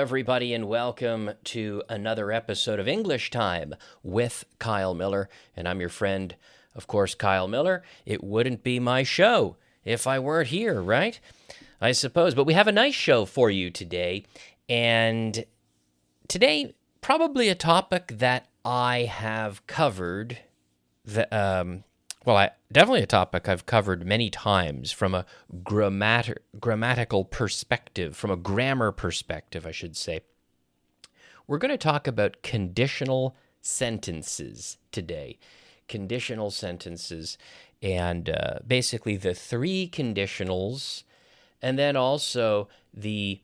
everybody, and welcome to another episode of English Time with Kyle Millar. And I'm your friend, of course, Kyle Millar. It wouldn't be my show if I weren't here, right? I suppose. But we have a nice show for you today. And today, probably a topic that I have covered, definitely a topic I've covered many times from a grammatical perspective, from a grammar perspective, I should say. We're going to talk about conditional sentences today. Conditional sentences and basically the three conditionals, and then also the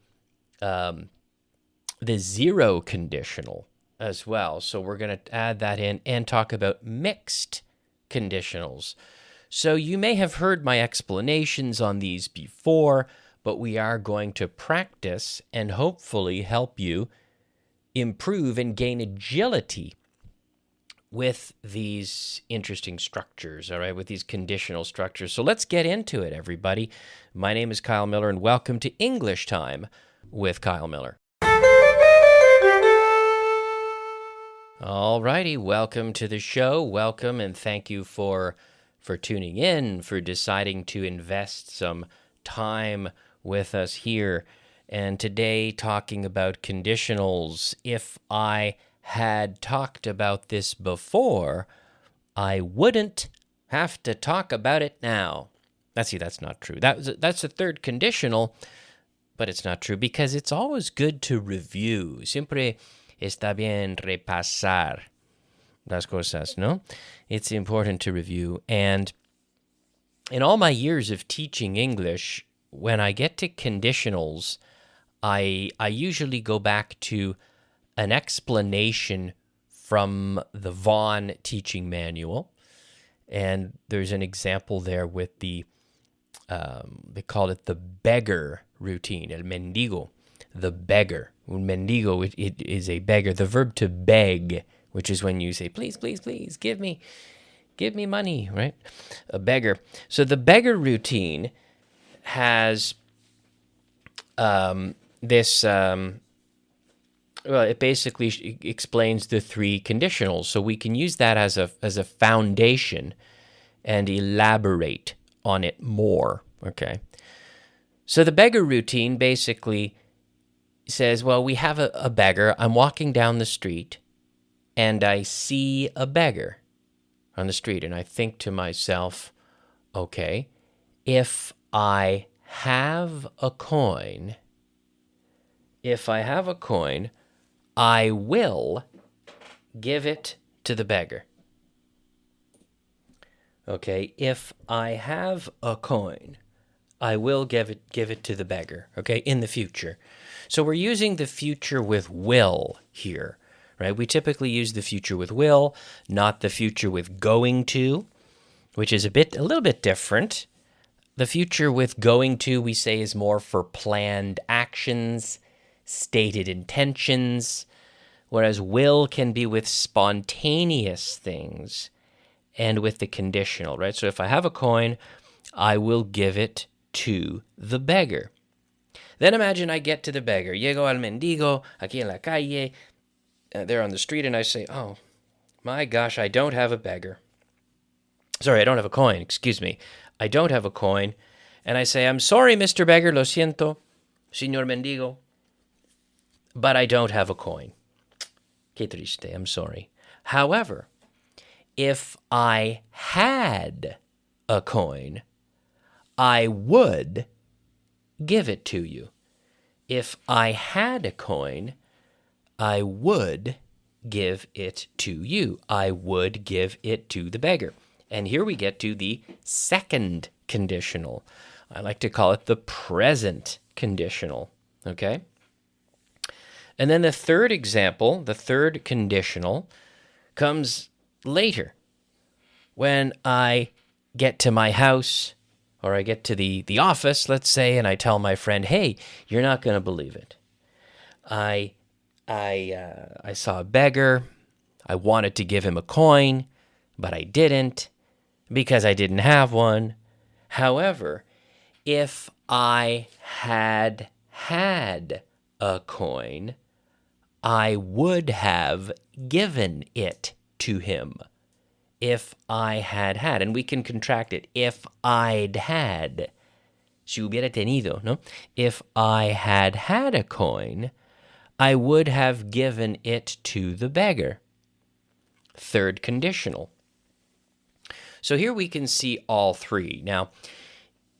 zero conditional as well. So we're going to add that in and talk about mixed conditionals. So you may have heard my explanations on these before, but we are going to practice and hopefully help you improve and gain agility with these interesting structures, all right, with these conditional structures. So let's get into it, everybody. My name is Kyle Millar, and welcome to English Time with Kyle Millar. All righty, welcome to the show. Welcome, and thank you for tuning in, for deciding to invest some time with us here. And today, talking about conditionals. If I had talked about this before, I wouldn't have to talk about it now. That's not true. That's the third conditional, but it's not true because it's always good to review. Siempre está bien repasar las cosas, no? It's important to review. And in all my years of teaching English, when I get to conditionals, I usually go back to an explanation from the Vaughan teaching manual. And there's an example there with the, they call it the beggar routine, el mendigo, the beggar. Un mendigo, it is a beggar. The verb to beg, which is when you say, please, please, please, give me money, right? A beggar. So the beggar routine has it basically explains the three conditionals. So we can use that as a foundation and elaborate on it more, okay? So the beggar routine basically says, well, we have a beggar. I'm walking down the street and I see a beggar on the street, and I think to myself, okay, if I have a coin, I will give it to the beggar. Okay, if I have a coin, I will give it to the beggar, okay, in the future. So we're using the future with will here, right? We typically use the future with will, not the future with going to, which is a little bit different. The future with going to, we say, is more for planned actions, stated intentions, whereas will can be with spontaneous things and with the conditional, right? So if I have a coin, I will give it to the beggar. Then imagine I get to the beggar. Llego al mendigo, aquí en la calle. They're on the street, and I say, oh, my gosh, I don't have a beggar. Sorry, I don't have a coin, excuse me. I don't have a coin. And I say, I'm sorry, Mr. Beggar, lo siento, señor mendigo, but I don't have a coin. Qué triste, I'm sorry. However, if I had a coin, I would give it to you. If I had a coin, I would give it to you. I would give it to the beggar. And here we get to the second conditional. I like to call it the present conditional, okay? And then the third example, the third conditional, comes later. When I get to my house, or I get to the office, let's say, and I tell my friend, hey, you're not going to believe it. I saw a beggar. I wanted to give him a coin, but I didn't because I didn't have one. However, if I had a coin, I would have given it to him. If I had had, and we can contract it, if I'd had, si hubiera tenido, no? If I had had a coin, I would have given it to the beggar. Third conditional. So here we can see all three. Now,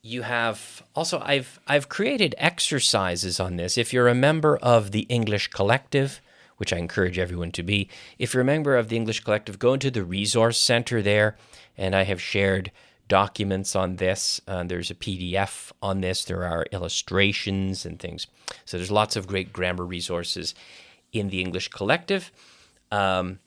you have also, I've created exercises on this. If you're a member of the English Collective, which I encourage everyone to be, if you're a member of the English Collective, go into the resource center there, and I have shared documents on this. There's a PDF on this. There are illustrations and things. So there's lots of great grammar resources in the English Collective. But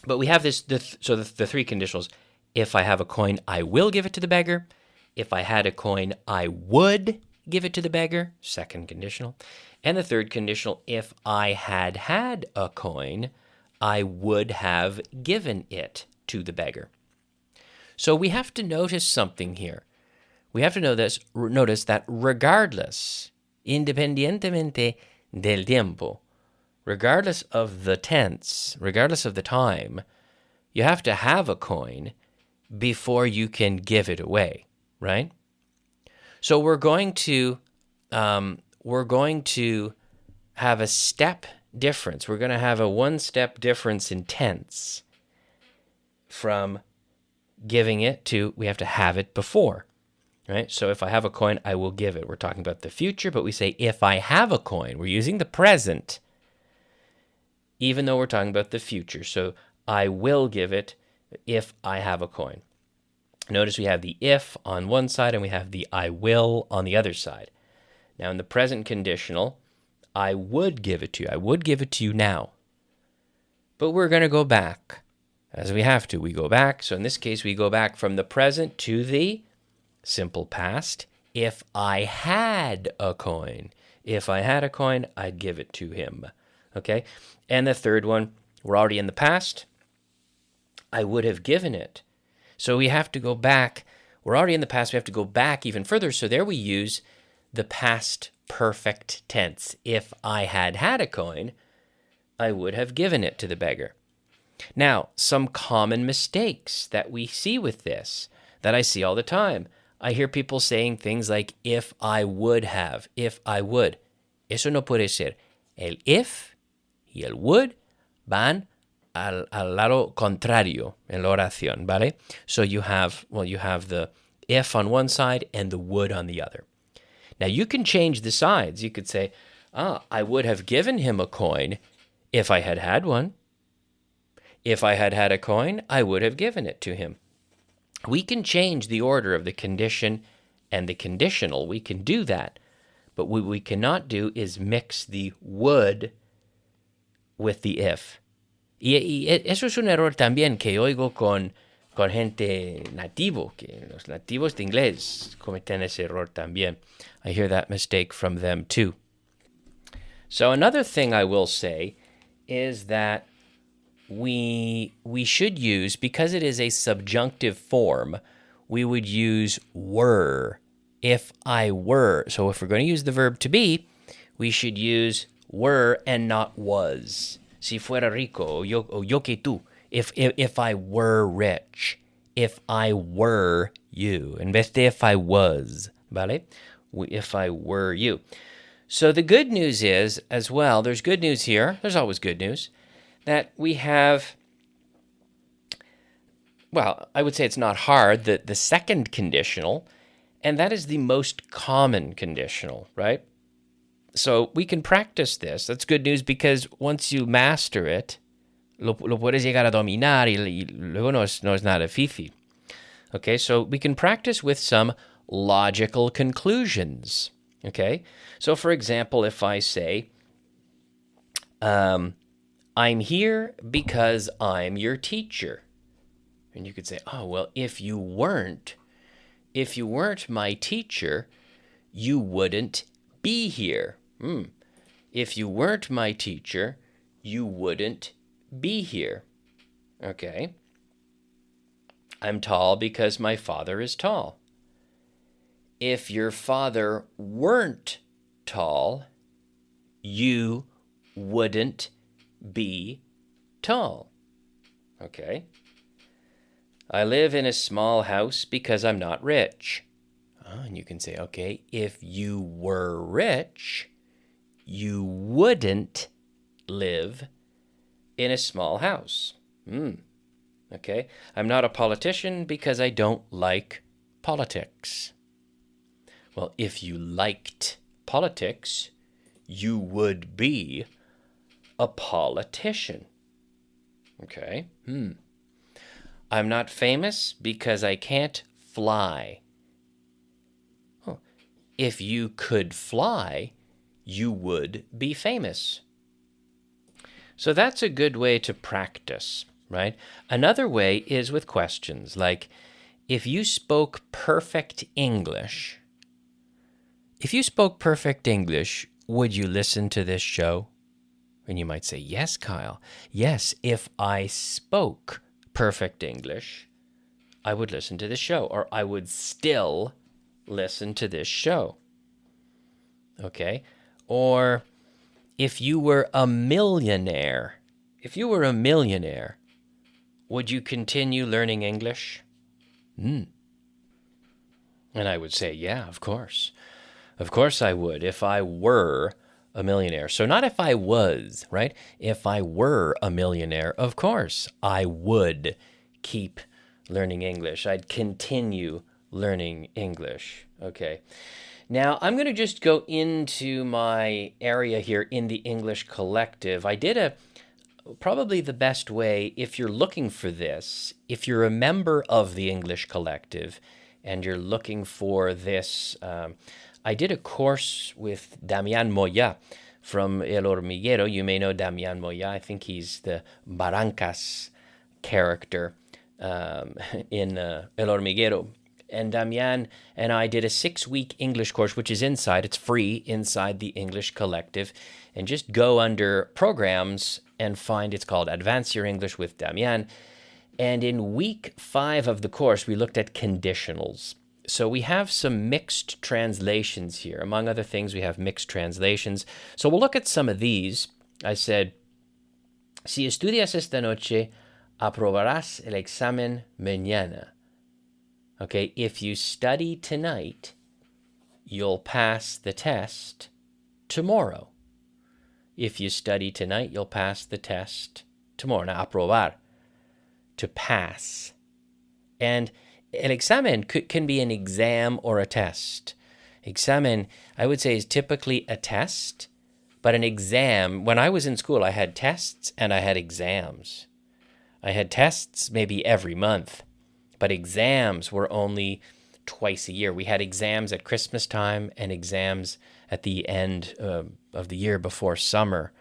we have this, the three conditionals. If I have a coin, I will give it to the beggar. If I had a coin, I would give it to the beggar. Second conditional. And the third conditional, if I had had a coin, I would have given it to the beggar. So we have to notice something here. We have to notice that regardless, independientemente del tiempo, regardless of the tense, regardless of the time, you have to have a coin before you can give it away, right? So we're going to have a step difference. We're going to have a one-step difference in tense from giving it to, we have to have it before, right? So if I have a coin, I will give it. We're talking about the future, but we say if I have a coin. We're using the present, even though we're talking about the future. So I will give it if I have a coin. Notice we have the if on one side and we have the I will on the other side. Now in the present conditional, I would give it to you. I would give it to you now. But we're going to go back, as we have to. We go back. So in this case, we go back from the present to the simple past. If I had a coin. If I had a coin, I'd give it to him. Okay? And the third one, we're already in the past. I would have given it. So we have to go back. We're already in the past. We have to go back even further. So there we use the past perfect tense. If I had had a coin, I would have given it to the beggar. Now, some common mistakes that we see with this, that I see all the time. I hear people saying things like, if I would have, if I would. Eso no puede ser. El if y el would van al lado contrario en la oración, ¿vale? So you have the if on one side and the would on the other. Now you can change the sides. You could say, I would have given him a coin if I had had one. If I had had a coin, I would have given it to him. We can change the order of the condition and the conditional. We can do that. But what we cannot do is mix the would with the if. Y eso es un error también que oigo con gente nativo, que los nativos de inglés cometen ese error también. I hear that mistake from them too. So another thing I will say is that we should use, because it is a subjunctive form, we would use were. If I were. So if we're going to use the verb to be, we should use were and not was. Si fuera rico, o yo que tú. If I were rich. If I were you. En vez de if I was. ¿Vale? If I were you. So the good news is, as well, there's good news here. There's always good news. That we have, well, I would say it's not hard, the second conditional, and that is the most common conditional, right? So we can practice this. That's good news because once you master it, lo puedes llegar a dominar y luego no es nada difícil. Okay, so we can practice with some logical conclusions. Okay, so for example, if I say, I'm here because I'm your teacher. And you could say, oh, well, if you weren't my teacher, you wouldn't be here. If you weren't my teacher, you wouldn't be here. Okay. I'm tall because my father is tall. If your father weren't tall, you wouldn't be tall. Okay. I live in a small house because I'm not rich. And you can say, okay, if you were rich, you wouldn't live in a small house. Okay. I'm not a politician because I don't like politics. Well, if you liked politics, you would be a politician. Okay. I'm not famous because I can't fly. Oh, if you could fly, you would be famous. So that's a good way to practice, right? Another way is with questions like, if you spoke perfect English, would you listen to this show? And you might say, yes, Kyle. Yes, if I spoke perfect English, I would listen to this show, or I would still listen to this show. Okay? Or if you were a millionaire, would you continue learning English? And I would say, yeah, of course. Of course I would, if I were a millionaire. So not if I was, right? If I were a millionaire, of course I would keep learning English. I'd continue learning English. Okay. Now I'm going to just go into my area here in the English Collective. I did probably the best way, if you're looking for this, if you're a member of the English Collective and you're looking for this, I did a course with Damián Moya from El Hormiguero. You may know Damián Moya. I think he's the Barrancas character in El Hormiguero. And Damián and I did a 6-week English course, which is it's free inside the English Collective. And just go under programs and find, it's called Advance Your English with Damián. And in week 5 of the course, we looked at conditionals. So we have some mixed translations here. Among other things, we have mixed translations. So we'll look at some of these. I said, si estudias esta noche, aprobarás el examen mañana. Okay, if you study tonight, you'll pass the test tomorrow. If you study tonight, you'll pass the test tomorrow. Now, aprobar, to pass. And an examen can be an exam or a test. Examen, I would say, is typically a test, but an exam, when I was in school, I had tests and I had exams. I had tests maybe every month, but exams were only twice a year. We had exams at Christmas time and exams at the end of the year before summer.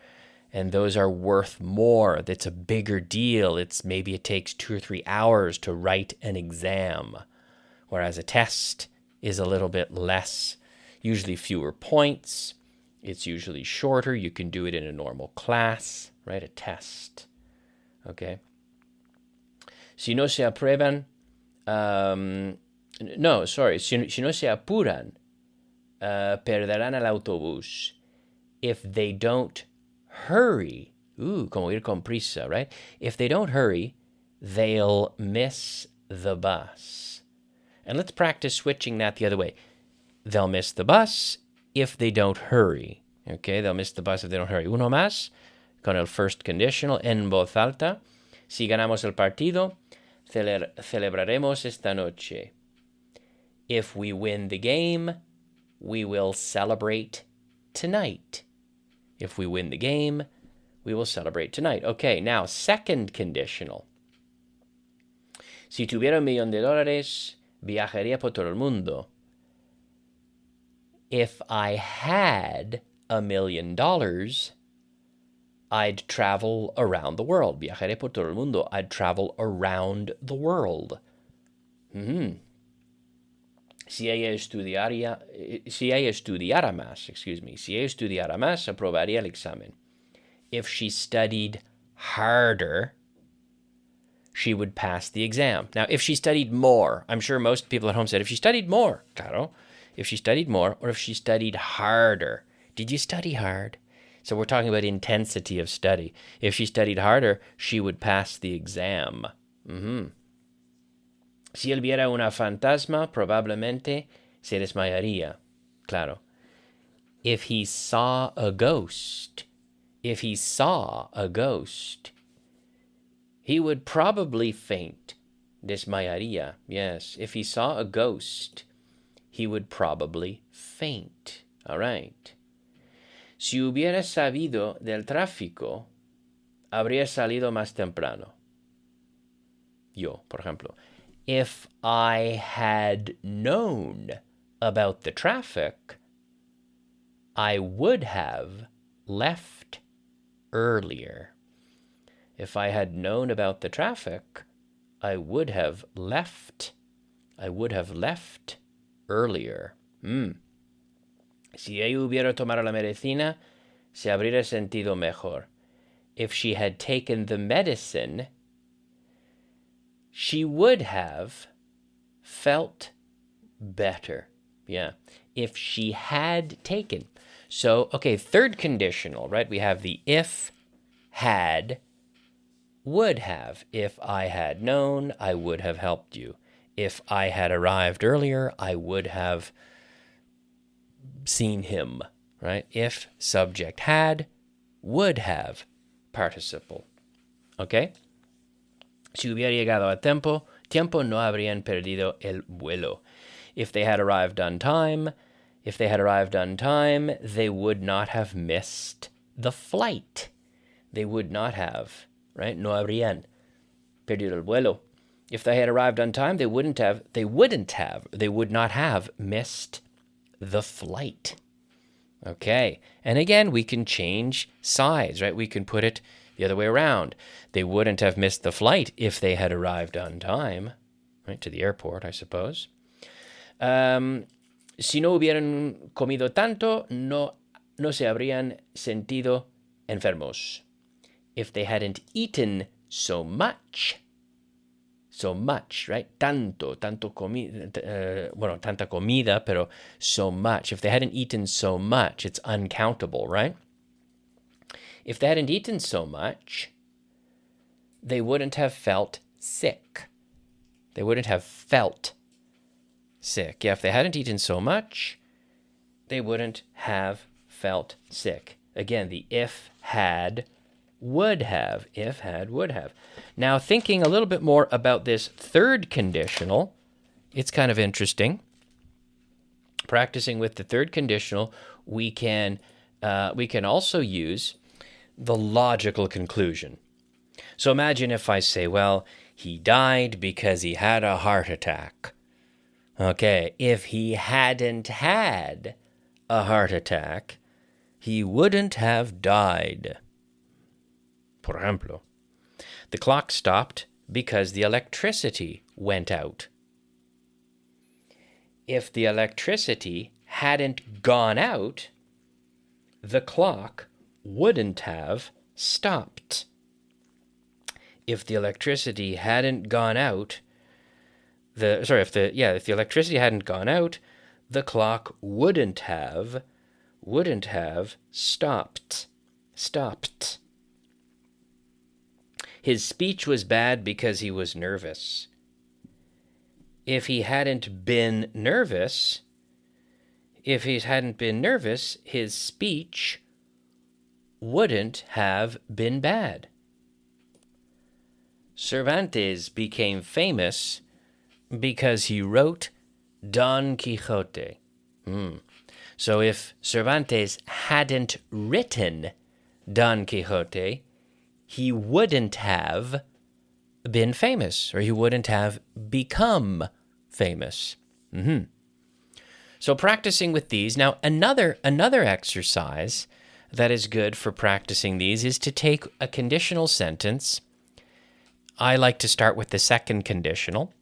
And those are worth more. That's a bigger deal. Maybe it takes 2 or 3 hours to write an exam, whereas a test is a little bit less, usually fewer points. It's usually shorter. You can do it in a normal class, right? A test. Okay. Si no se aprueban, si no se apuran, perderán el autobús. If they don't hurry, como ir con prisa, right? If they don't hurry, they'll miss the bus. And let's practice switching that the other way. They'll miss the bus if they don't hurry. Okay, they'll miss the bus if they don't hurry. Uno más, con el first conditional, en voz alta. Si ganamos el partido, celebraremos esta noche. If we win the game, we will celebrate tonight. If we win the game, we will celebrate tonight. Okay, now, second conditional. Si tuviera $1,000,000, viajaría por todo el mundo. If I had $1,000,000, I'd travel around the world. Viajaré por todo el mundo. I'd travel around the world. Si ella estudiara más, aprobaría el examen. If she studied harder, she would pass the exam. Now, if she studied more, I'm sure most people at home said, if she studied more, claro. If she studied more, or if she studied harder. Did you study hard? So we're talking about intensity of study. If she studied harder, she would pass the exam. Si él viera una fantasma, probablemente se desmayaría. Claro. If he saw a ghost, he would probably faint. Desmayaría. Yes. If he saw a ghost, he would probably faint. All right. Si hubiera sabido del tráfico, habría salido más temprano. Yo, por ejemplo. If I had known about the traffic, I would have left earlier. If I had known about the traffic, I would have left earlier. Si ella hubiera tomado la medicina, se habría sentido mejor. If she had taken the medicine, she would have felt better. Yeah. If she had taken. So, okay, third conditional, right? We have the if, had, would have. If I had known, I would have helped you. If I had arrived earlier, I would have seen him, right? If, subject, had, would have, participle. Okay? Si hubiera llegado a tiempo, no habrían perdido el vuelo. If they had arrived on time, they would not have missed the flight. They would not have, right? No habrían perdido el vuelo. If they had arrived on time, they would not have missed the flight. Okay. And again, we can change sides, right? We can put it the other way around. They wouldn't have missed the flight if they had arrived on time, right? To the airport, I suppose. Si no hubieran comido tanto, no se habrían sentido enfermos. If they hadn't eaten so much, right? Tanta comida, pero so much. If they hadn't eaten so much, it's uncountable, right? If they hadn't eaten so much, they wouldn't have felt sick. They wouldn't have felt sick. Yeah, if they hadn't eaten so much, they wouldn't have felt sick. Again, the if, had, would have. If, had, would have. Now, thinking a little bit more about this third conditional, it's kind of interesting. Practicing with the third conditional, we can also use the logical conclusion. So imagine if I say, well, he died because he had a heart attack. Okay, if he hadn't had a heart attack, he wouldn't have died. Por ejemplo, the clock stopped because the electricity went out. If the electricity hadn't gone out, the clock wouldn't have stopped. If the electricity hadn't gone out, if the electricity hadn't gone out, the clock wouldn't have stopped. His speech was bad because he was nervous. If he hadn't been nervous, his speech wouldn't have been bad. Cervantes became famous because he wrote Don Quixote. So if Cervantes hadn't written Don Quixote, he wouldn't have been famous, or he wouldn't have become famous. So practicing with these. Now, another exercise that is good for practicing these is to take a conditional sentence. I like to start with the second conditional,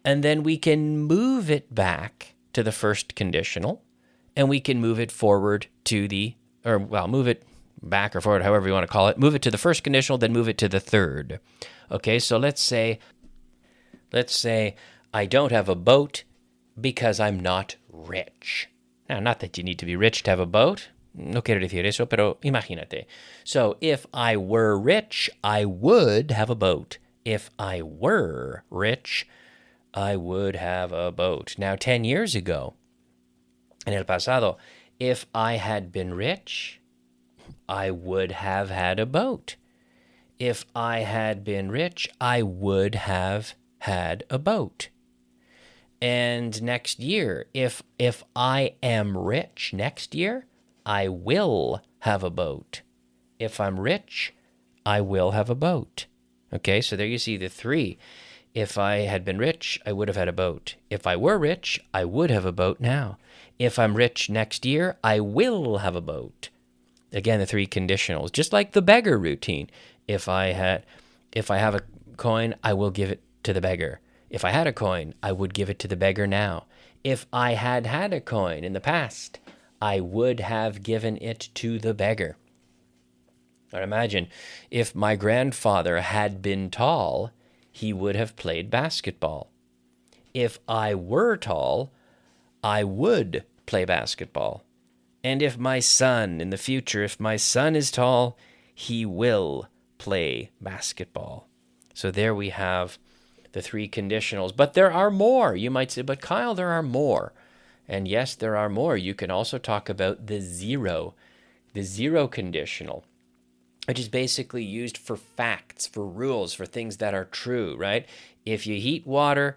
and then we can move it back to the first conditional, and we can move it forward to move it back or forward, however you want to call it. Move it to the first conditional, then move it to the third. Okay, so let's say I don't have a boat because I'm not rich. Now, not that you need to be rich to have a boat. No quiero decir eso, pero imagínate. So, if I were rich, I would have a boat. If I were rich, I would have a boat. Now, 10 years ago, en el pasado, if I had been rich, I would have had a boat. If I had been rich, I would have had a boat. And next year, if I am rich next year, I will have a boat. If I'm rich, I will have a boat. Okay, so there you see the three. If I had been rich, I would have had a boat. If I were rich, I would have a boat now. If I'm rich next year, I will have a boat. Again, the three conditionals, just like the beggar routine. If I have a coin, I will give it to the beggar. If I had a coin, I would give it to the beggar now. If I had had a coin in the past, I would have given it to the beggar. Or imagine if my grandfather had been tall, he would have played basketball. If I were tall, I would play basketball. And if my son in the future, if my son is tall, he will play basketball. So there we have the three conditionals. But there are more. You might say, but Kyle, there are more. And yes, there are more. You can also talk about the zero conditional, which is basically used for facts, for rules, for things that are true, right? If you heat water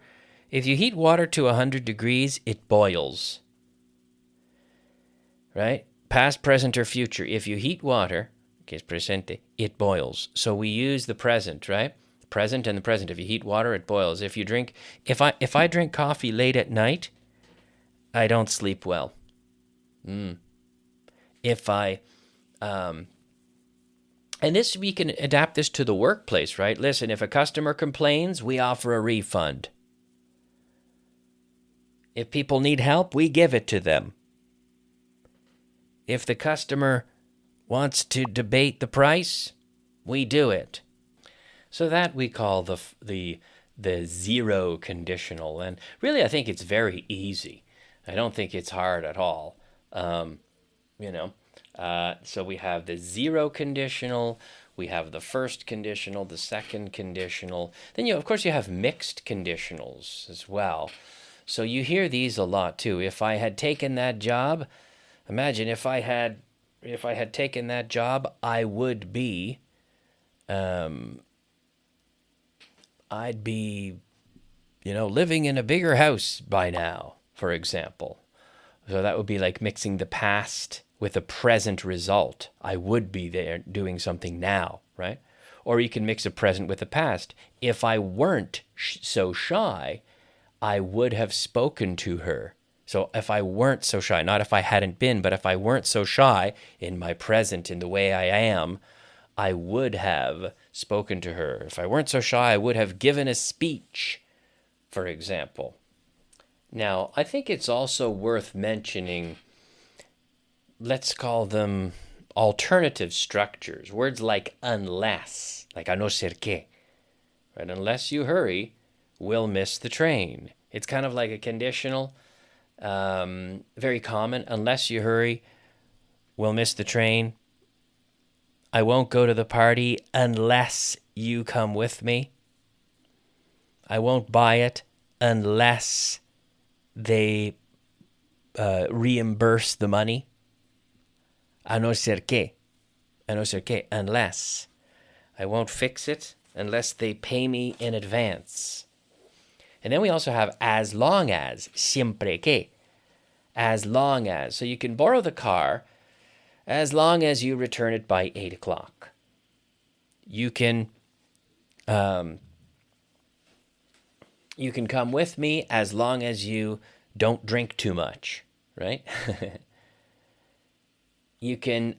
to 100 degrees, it boils. Right? Past, present, or future. If you heat water, que es presente, it boils. So we use the present, right? Present and the present. If you heat water, it boils. If I drink coffee late at night, I don't sleep well. If I, and this, we can adapt this to the workplace, right? Listen, if a customer complains, we offer a refund. If people need help, we give it to them. If the customer wants to debate the price, we do it. So that we call the zero conditional. And really, I think it's very easy. I don't think it's hard at all. So we have the zero conditional, we have the first conditional, the second conditional. Then, of course, you have mixed conditionals as well. So you hear these a lot too. If I had taken that job, imagine if I had taken that job, I would be, I'd be, living in a bigger house by now, for example. So that would be like mixing the past with a present result. I would be there doing something now, right? Or you can mix a present with the past. If I weren't so shy, I would have spoken to her. So if I weren't so shy, not if I hadn't been, but if I weren't so shy in my present, in the way I am, I would have spoken to her. If I weren't so shy, I would have given a speech, for example. Now, I think it's also worth mentioning, let's call them alternative structures. Words like unless, like a no ser que. Right? Unless you hurry, we'll miss the train. It's kind of like a conditional, very common. Unless you hurry, we'll miss the train. I won't go to the party unless you come with me. I won't buy it unless they reimburse the money. A no ser que, unless. I won't fix it unless they pay me in advance. And then we also have as long as, siempre que, as long as. So you can borrow the car as long as you return it by 8 o'clock. You can come with me as long as you don't drink too much, right? You can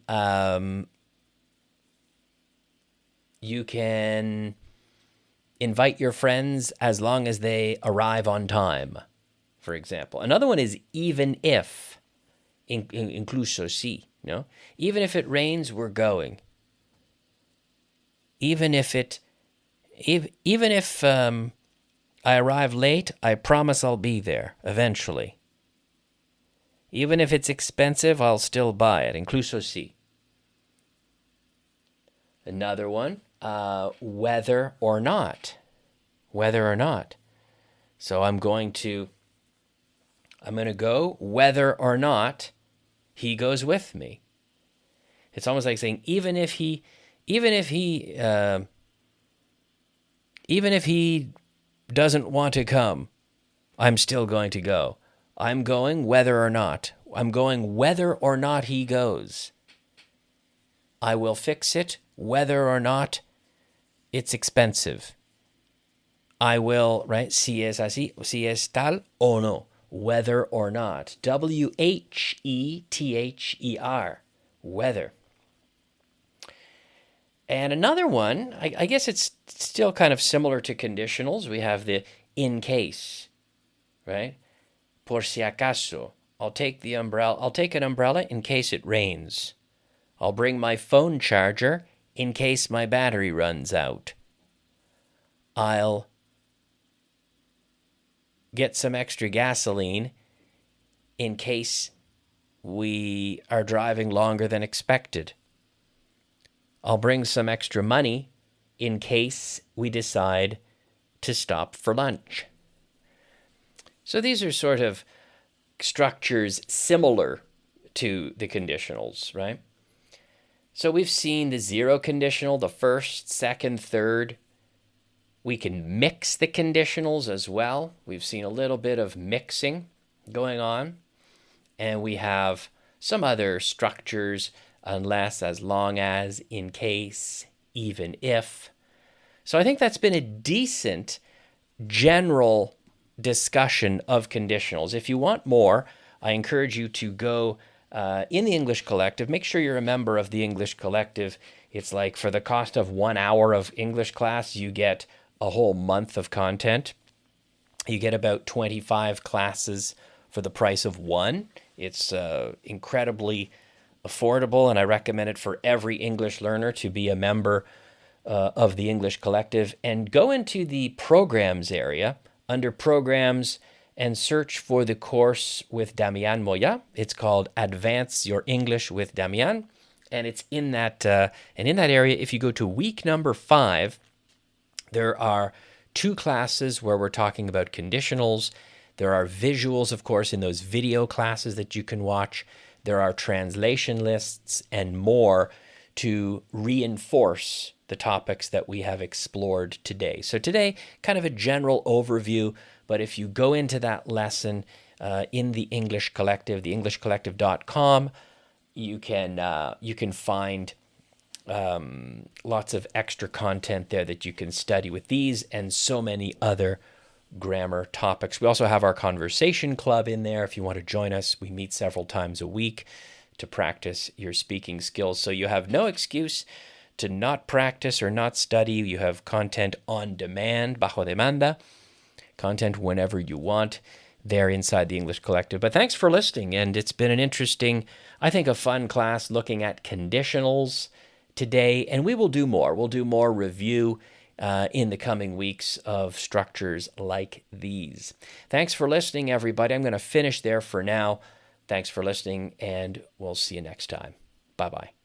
invite your friends as long as they arrive on time, for example. Another one is even if, incluso si, even if it rains, we're going. Even if I arrive late, I promise I'll be there eventually. Even if it's expensive, I'll still buy it. Incluso si. Another one, whether or not. Whether or not. So I'm going to go whether or not he goes with me. It's almost like saying even if he doesn't want to come, I'm still going to go. I'm going whether or not. I'm going whether or not he goes. I will fix it whether or not it's expensive. I will, right? Si es así, si es tal o no. Whether or not. WHETHER. Whether. And another one, I guess it's still kind of similar to conditionals. We have the in case, right? Por si acaso. I'll take an umbrella in case it rains. I'll bring my phone charger in case my battery runs out. I'll get some extra gasoline in case we are driving longer than expected. I'll bring some extra money in case we decide to stop for lunch. So these are sort of structures similar to the conditionals, right? So we've seen the zero conditional, the first, second, third. We can mix the conditionals as well. We've seen a little bit of mixing going on. And we have some other structures, unless, as long as, in case, even if. So I think that's been a decent general discussion of conditionals. If you want more, I encourage you to go in the English Collective. Make sure you're a member of the English Collective. It's like for the cost of 1 hour of English class, you get a whole month of content. You get about 25 classes for the price of one. It's incredibly affordable, and I recommend it for every English learner to be a member of the English Collective. And go into the programs area under programs and search for the course with Damian Moya. It's called Advance Your English with Damian. And it's in that area, if you go to week number 5, there are 2 classes where we're talking about conditionals. There are visuals, of course, in those video classes that you can watch. There are translation lists and more to reinforce the topics that we have explored today. So today, kind of a general overview, but if you go into that lesson in the English Collective, theenglishcollective.com, you can find lots of extra content there that you can study with these and so many other grammar topics. We also have our conversation club in there. If you want to join us, we meet several times a week to practice your speaking skills. So you have no excuse to not practice or not study. You have content on demand, bajo demanda, content whenever you want there inside the English Collective. But thanks for listening, and it's been an interesting, I think a fun class looking at conditionals today, and we will do more. We'll do more review in the coming weeks of structures like these. Thanks for listening, everybody. I'm going to finish there for now. Thanks for listening, and we'll see you next time. Bye-bye.